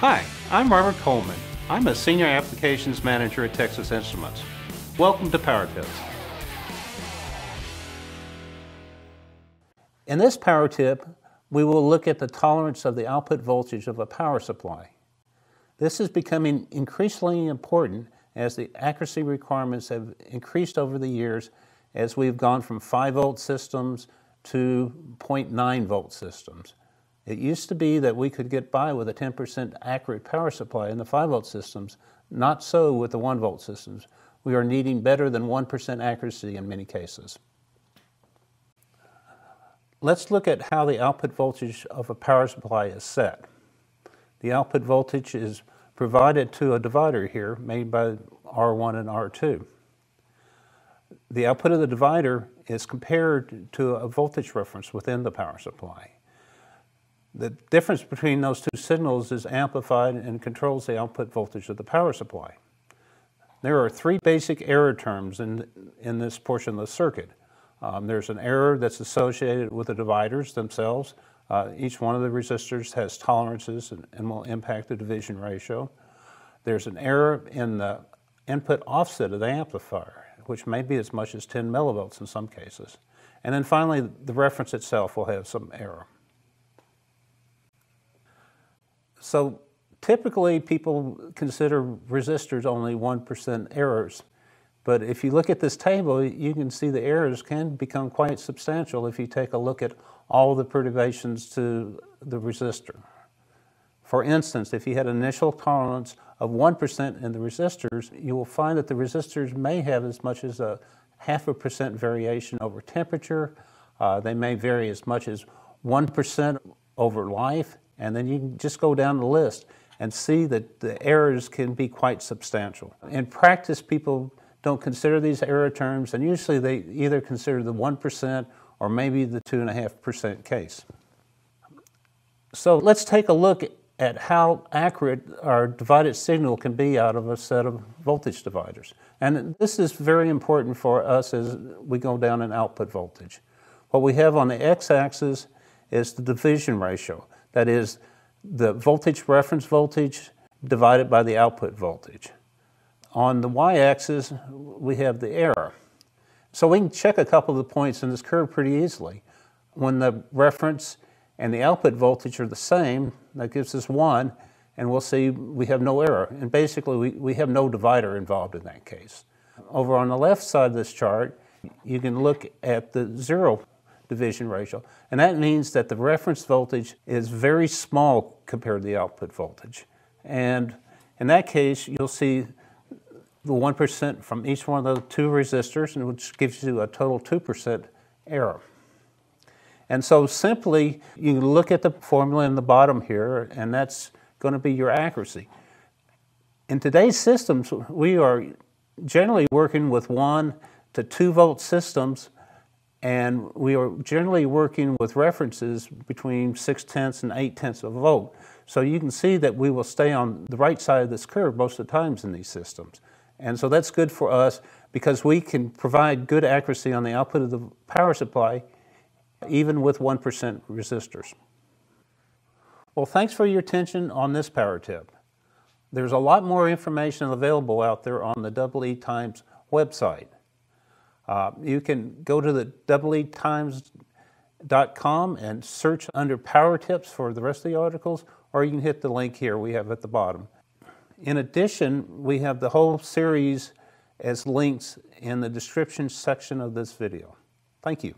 Hi, I'm Robert Kollman. I'm a Senior Applications Manager at Texas Instruments. Welcome to Power Tips. In this Power Tip, we will look at the tolerance of the output voltage of a power supply. This is becoming increasingly important as the accuracy requirements have increased over the years as we've gone from 5-volt systems to 0.9 volt systems. It used to be that we could get by with a 10% accurate power supply in the 5-volt systems, not so with the 1-volt systems. We are needing better than 1% accuracy in many cases. Let's look at how the output voltage of a power supply is set. The output voltage is provided to a divider here made by R1 and R2. The output of the divider is compared to a voltage reference within the power supply. The difference between those two signals is amplified and controls the output voltage of the power supply. There are 3 basic error terms in this portion of the circuit. There's an error that's associated with the dividers themselves. Each one of the resistors has tolerances and will impact the division ratio. There's an error in the input offset of the amplifier, which may be as much as 10 millivolts in some cases. And then finally, the reference itself will have some error. So typically people consider resistors only 1% errors, but if you look at this table, you can see the errors can become quite substantial if you take a look at all the perturbations to the resistor. For instance, if you had an initial tolerance of 1% in the resistors, you will find that the resistors may have as much as a 0.5% variation over temperature. They may vary as much as 1% over life. And then you can just go down the list and see that the errors can be quite substantial. In practice, people don't consider these error terms, and usually they either consider the 1% or maybe the 2.5% case. So let's take a look at how accurate our divided signal can be out of a set of voltage dividers. And this is very important for us as we go down in output voltage. What we have on the x-axis is the division ratio. That is the voltage reference voltage divided by the output voltage. On the y-axis, we have the error. So we can check a couple of the points in this curve pretty easily. When the reference and the output voltage are the same, that gives us 1, and we'll see we have no error. And basically, we have no divider involved in that case. Over on the left side of this chart, you can look at the 0 division ratio, and that means that the reference voltage is very small compared to the output voltage. And in that case, you'll see the 1% from each one of the 2 resistors, which gives you a total 2% error. And so simply, you can look at the formula in the bottom here, and that's going to be your accuracy. In today's systems, we are generally working with 1 to 2 volt systems, and we are generally working with references between 0.6 and 0.8 of a volt. So you can see that we will stay on the right side of this curve most of the times in these systems. And so that's good for us because we can provide good accuracy on the output of the power supply even with 1% resistors. Well, thanks for your attention on this Power Tip. There's a lot more information available out there on the EE Times website. You can go to the eetimes.com and search under Power Tips for the rest of the articles, or you can hit the link here we have at the bottom. In addition, we have the whole series as links in the description section of this video. Thank you.